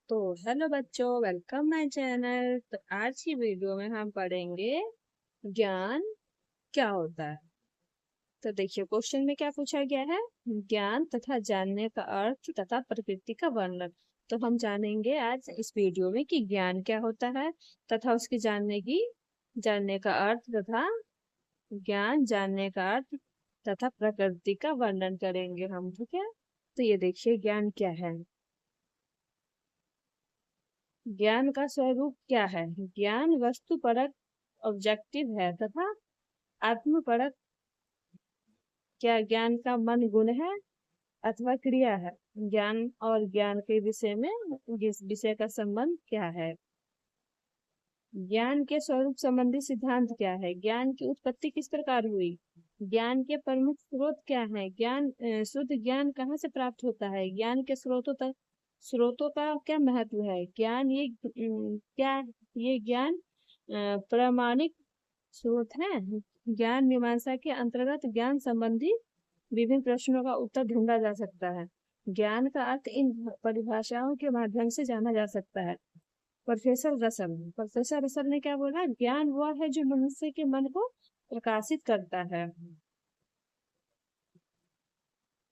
तो हेलो बच्चों, welcome my channel. तो आज की वीडियो में हम पढ़ेंगे ज्ञान क्या होता है। तो देखिए क्वेश्चन में क्या पूछा गया है, ज्ञान तथा जानने का अर्थ तथा प्रकृति का वर्णन। तो हम जानेंगे आज इस वीडियो में कि ज्ञान क्या होता है तथा उसकी जानने का अर्थ तथा ज्ञान जानने का अर्थ तथा प्रकृति का वर्णन करेंगे हम। ठीक है, तो ये देखिए ज्ञान क्या है। ज्ञान का स्वरूप क्या है। ज्ञान वस्तुपरक ऑब्जेक्टिव है तथा आत्मपरक। क्या ज्ञान का मन गुण है अथवा क्रिया है। ज्ञान और ज्ञान के विषय में इस विषय का संबंध क्या है। ज्ञान के स्वरूप संबंधी सिद्धांत क्या है। ज्ञान की उत्पत्ति किस प्रकार हुई। ज्ञान के प्रमुख स्रोत क्या है। शुद्ध ज्ञान कहाँ से प्राप्त होता है। ज्ञान के स्रोतों का क्या महत्व है। क्या ये ज्ञान प्रामाणिक स्रोत है। ज्ञान मीमांसा के अंतर्गत ज्ञान संबंधी विभिन्न प्रश्नों का उत्तर ढूंढा जा सकता है। ज्ञान का अर्थ इन परिभाषाओं के माध्यम से जाना जा सकता है। प्रोफेसर रसल ने क्या बोला, ज्ञान वह है जो मनुष्य के मन को प्रकाशित करता है।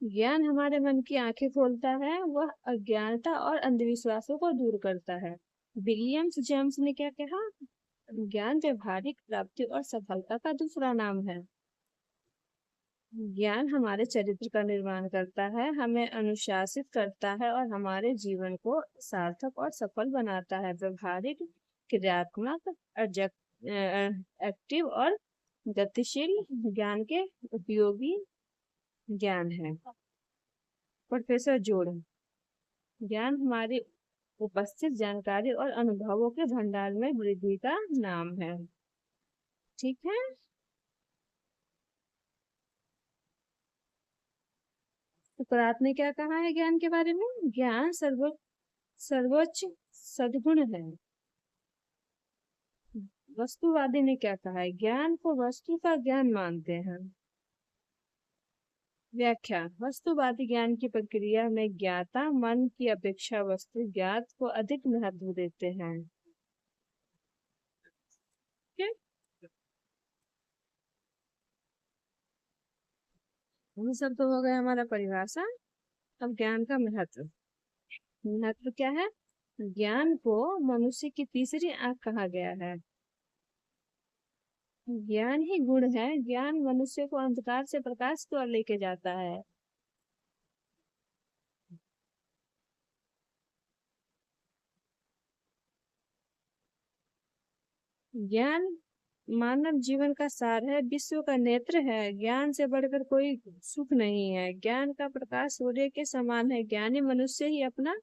ज्ञान हमारे मन की आंखें खोलता है, वह अज्ञानता और अंधविश्वासों को दूर करता है। विलियम्स जेम्स ने क्या कहा, ज्ञान व्यवहारिक प्राप्ति और सफलता का दूसरा नाम है। ज्ञान हमारे चरित्र का निर्माण करता है, हमें अनुशासित करता है और हमारे जीवन को सार्थक और सफल बनाता है। व्यवहारिक, क्रियात्मक, एक्टिव और गतिशील ज्ञान के उपयोगी ज्ञान है। प्रोफेसर जोड़, ज्ञान हमारी उपस्थित जानकारी और अनुभवों के भंडार में वृद्धि का नाम है। ठीक है, सुकरात ने क्या कहा है ज्ञान के बारे में, ज्ञान सर्वोच्च सद्गुण है। वस्तुवादी ने क्या कहा है, ज्ञान को वस्तु का ज्ञान मानते हैं। व्याख्या, वस्तुवादी ज्ञान की प्रक्रिया में ज्ञाता मन की अपेक्षा वस्तु ज्ञात को अधिक महत्व देते हैं। ठीक है, ये सब तो हो गया हमारा परिभाषा। अब ज्ञान का महत्व क्या है। ज्ञान को मनुष्य की तीसरी आंख कहा गया है। ज्ञान ही गुण है, ज्ञान मनुष्य को अंधकार से प्रकाश की ओर लेके जाता है। ज्ञान मानव जीवन का सार है, विश्व का नेत्र है। ज्ञान से बढ़कर कोई सुख नहीं है। ज्ञान का प्रकाश सूर्य के समान है। ज्ञानी मनुष्य ही अपना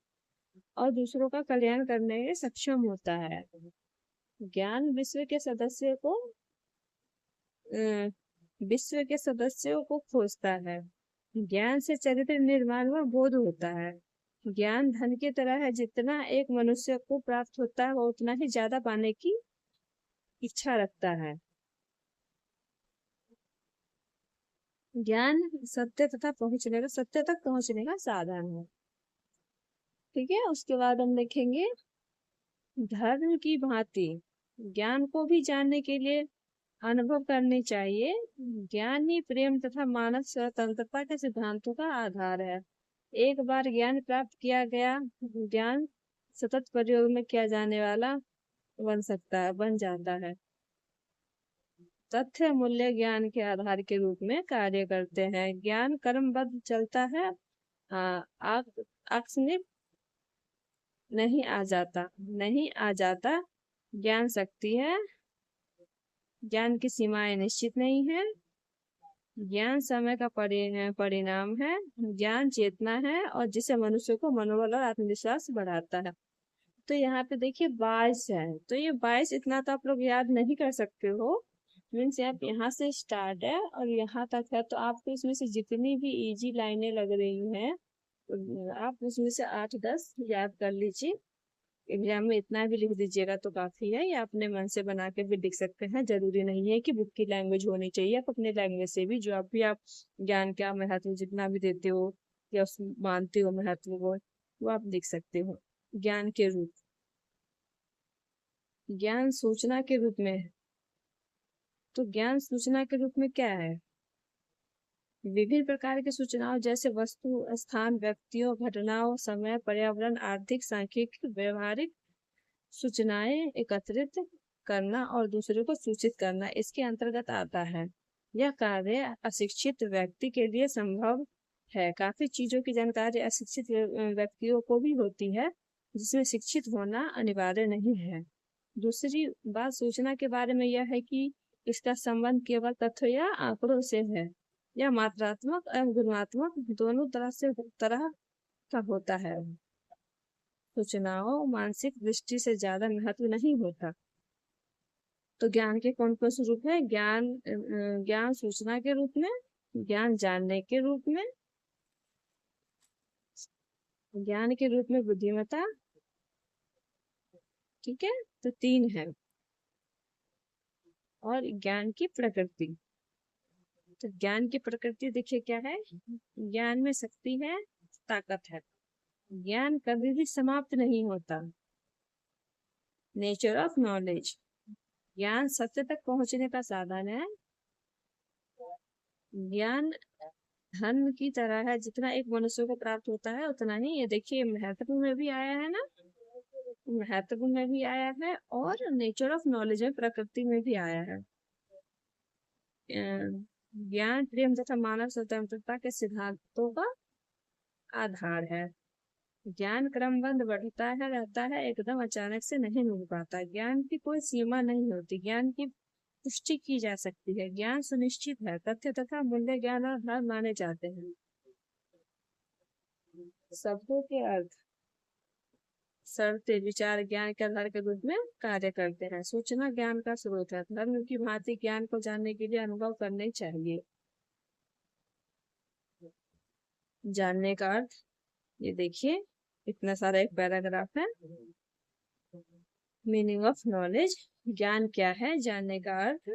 और दूसरों का कल्याण करने में सक्षम होता है। ज्ञान अ, विश्व के सदस्यों को खोजता है। ज्ञान से चरित्र निर्माण व बोध होता है। ज्ञान धन की तरह है, जितना एक मनुष्य को प्राप्त होता है वो उतना ही ज्यादा पाने की इच्छा रखता है। ज्ञान सत्य तक पहुंचने का साधन है। ठीक है, उसके बाद हम देखेंगे धर्म की भांति ज्ञान को भी जानने के लिए अनुभव करनी चाहिए। ज्ञान ही प्रेम तथा मानव स्वतंत्रता के सिद्धांतों का आधार है। एक बार ज्ञान प्राप्त किया गया ज्ञान सतत प्रयोग में किया जाने वाला बन जाता है। तथ्य मूल्य ज्ञान के आधार के रूप में कार्य करते हैं। ज्ञान कर्मबद्ध चलता है, आकस्मिक नहीं आ जाता। ज्ञान शक्ति है, ज्ञान की सीमाएं निश्चित नहीं है। ज्ञान समय का परिणाम है। ज्ञान चेतना है और जिसे मनुष्य को मनोबल और आत्मविश्वास बढ़ाता है। तो यहाँ पे देखिए 22 है, तो ये 22 इतना तो आप लोग याद नहीं कर सकते हो। मीन्स आप यहाँ से स्टार्ट है और यहाँ तक है, तो आपको इसमें से जितनी भी इजी लाइनें लग रही हैं आप उसमें से 8-10 याद कर लीजिए। एग्जाम में इतना भी लिख दीजिएगा तो काफी है, या अपने मन से बना के भी लिख सकते हैं। जरूरी नहीं है कि बुक की लैंग्वेज होनी चाहिए, आप अपने लैंग्वेज से भी जो आप ज्ञान का महत्व जितना भी देते हो या मानते हो महत्व वो आप लिख सकते हो। ज्ञान के रूप। ज्ञान सूचना के रूप में है। तो ज्ञान सूचना के रूप में क्या है? विभिन्न प्रकार की सूचनाओं जैसे वस्तु, स्थान, व्यक्तियों, घटनाओं, समय, पर्यावरण, आर्थिक, सांख्यिकी, व्यवहारिक सूचनाएं एकत्रित करना और दूसरे को सूचित करना इसके अंतर्गत आता है। यह कार्य अशिक्षित व्यक्ति के लिए संभव है। काफी चीजों की जानकारी अशिक्षित व्यक्तियों को भी होती है, जिसमें शिक्षित होना अनिवार्य नहीं है। दूसरी बात सूचना के बारे में यह है कि इसका संबंध केवल तथ्य या आंकड़ों से है। यह मात्रात्मक एवं गुणात्मक दोनों तरह का होता है। सूचनाओं मानसिक दृष्टि से ज्यादा महत्व नहीं होता। तो ज्ञान के कौन कौन से रूप है? ज्ञान सूचना के रूप में, ज्ञान जानने के रूप में, ज्ञान के रूप में बुद्धिमत्ता। ठीक है, तो 3 है। और ज्ञान की प्रकृति। तो ज्ञान की प्रकृति देखिए क्या है? ज्ञान में शक्ति है, ताकत है। ज्ञान कभी भी समाप्त नहीं होता। Nature of knowledge. ज्ञान सत्य तक पहुंचने का साधन है। ज्ञान धन की तरह है, जितना एक मनुष्य को प्राप्त होता है उतना ही। ये देखिए महत्वपूर्ण में भी आया है ना, महत्वपूर्ण में भी आया है और नेचर ऑफ नॉलेज में प्रकृति में भी आया है। ज्ञान प्रेम तथा मानव स्वतंत्रता के सिद्धांतों का आधार है। ज्ञान क्रमबद्ध बढ़ता है, रहता है, एकदम अचानक से नहीं मिल पाता। ज्ञान की कोई सीमा नहीं होती। ज्ञान की पुष्टि की जा सकती है। ज्ञान सुनिश्चित है। तथ्य तथा मूल्य ज्ञान और हर माने जाते हैं। शब्दों के अर्थ शर्तें विचार ज्ञान के आधार के रूप में कार्य करते हैं। सूचना ज्ञान का स्रोत है। धर्म की भांति ज्ञान को जानने के लिए अनुभव करने चाहिए। जानने का अर्थ ये देखिए, इतना सारा एक पैराग्राफ है। मीनिंग ऑफ नॉलेज, ज्ञान क्या है? जानने का अर्थ,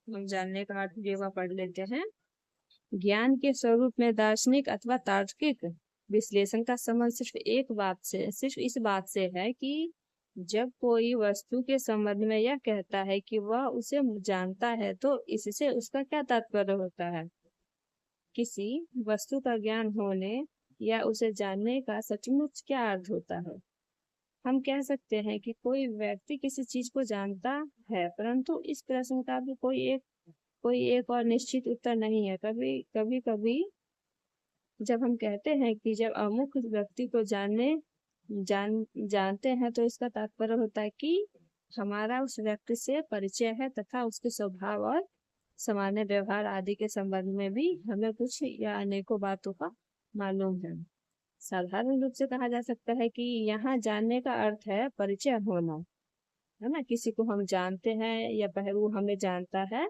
हम जानने का अर्थ ये पढ़ लेते हैं। ज्ञान के स्वरूप में दार्शनिक अथवा तार्किक विश्लेषण का संबंध सिर्फ इस बात से है कि जब कोई वस्तु के संबंध में यह कहता है कि वह उसे जानता है, तो इससे उसका क्या तात्पर्य होता है? किसी वस्तु का ज्ञान होने या उसे जानने का सचमुच क्या अर्थ होता है? हम कह सकते हैं कि कोई व्यक्ति किसी चीज को जानता है, परंतु इस प्रश्न का भी कोई एक और निश्चित उत्तर नहीं है। कभी कभी जब हम कहते हैं कि जब अमुक व्यक्ति को जानते हैं, तो इसका तात्पर्य होता है कि हमारा उस व्यक्ति से परिचय है तथा उसके स्वभाव और सामान्य व्यवहार आदि के संबंध में भी हमें कुछ या अनेकों बातों का मालूम है। साधारण रूप से कहा जा सकता है कि यहाँ जानने का अर्थ है परिचय होना, है ना। किसी को हम जानते हैं या वो हमें जानता है,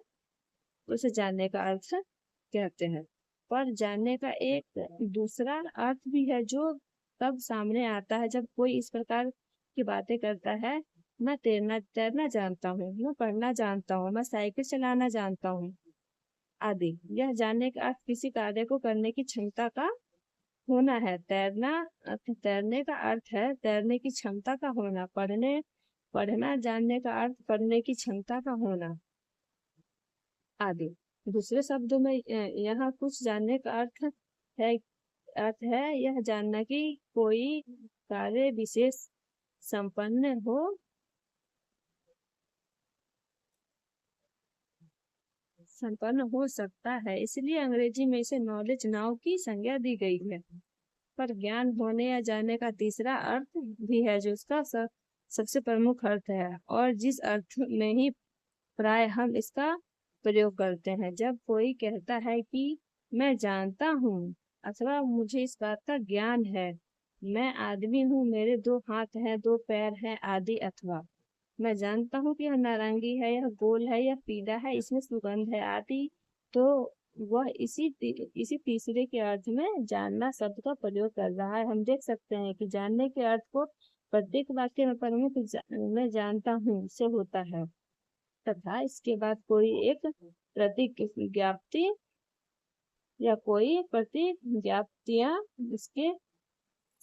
उसे जानने का अर्थ कहते हैं। पर जानने का एक दूसरा अर्थ भी है, जो तब सामने आता है जब कोई इस प्रकार की बातें करता है, मैं तैरना जानता हूँ, मैं पढ़ना जानता हूँ, मैं साइकिल चलाना जानता हूँ आदि। यह जानने का अर्थ किसी कार्य को करने की क्षमता का होना है। तैरने का अर्थ है तैरने की क्षमता का होना। पढ़ना जानने का अर्थ पढ़ने की क्षमता का होना आदि। दूसरे शब्दों में यहाँ कुछ जानने का है अर्थ है यह जानना कि कोई कार्य विशेष संपन्न हो सकता है। इसलिए अंग्रेजी में इसे नॉलेज नाउ की संज्ञा दी गई है। पर ज्ञान होने या जानने का तीसरा अर्थ भी है, जो उसका सबसे प्रमुख अर्थ है और जिस अर्थ में ही प्राय हम इसका प्रयोग करते हैं। जब कोई कहता है कि मैं जानता हूँ अथवा मुझे इस बात का ज्ञान है, मैं आदमी हूँ, मेरे 2 हाथ हैं, 2 पैर हैं आदि, अथवा मैं जानता हूँ कि यह नारंगी है, यह गोल है, यह पीला है, इसमें सुगंध है आदि, तो वह इसी तीसरे के अर्थ में जानना शब्द का प्रयोग कर रहा है। हम देख सकते हैं कि जानने के अर्थ को प्रत्येक वाक्य में प्रमुख मैं जानता हूँ से होता है तथा इसके बाद कोई एक प्रतिज्ञाप्ति या कोई प्रतिज्ञाप्तियां इसके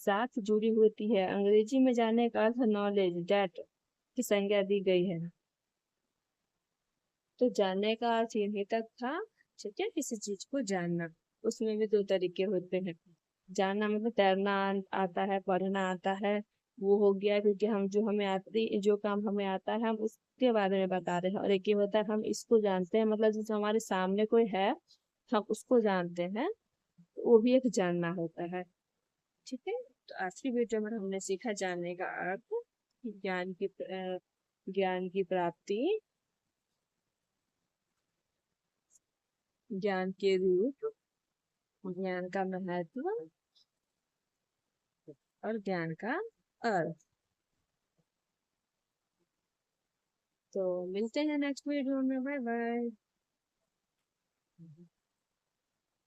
साथ जुड़ी होती है। अंग्रेजी में जानने का अर्थ नॉलेज, डेट की संज्ञा दी गई है। तो जानने का अर्थ यही तक था, ठीक है, किसी चीज को जानना। उसमें भी दो तरीके होते हैं। जानना मतलब तैरना आता है, पढ़ना आता है, वो हो गया, क्योंकि हम जो हमें आती, जो काम हमें आता है हम उसके बारे में बता रहे हैं। और एक ये होता है हम इसको जानते हैं, मतलब जैसे हमारे सामने कोई है, हम उसको जानते हैं, तो वो भी एक जानना होता है। ठीक है, तो आज की वीडियो में हमने सीखा जानने का अर्थ, ज्ञान की प्राप्ति, ज्ञान के रूप, ज्ञान का महत्व और ज्ञान का अर्थ। तो मिलते हैं नेक्स्ट वीडियो में, बाय बाय।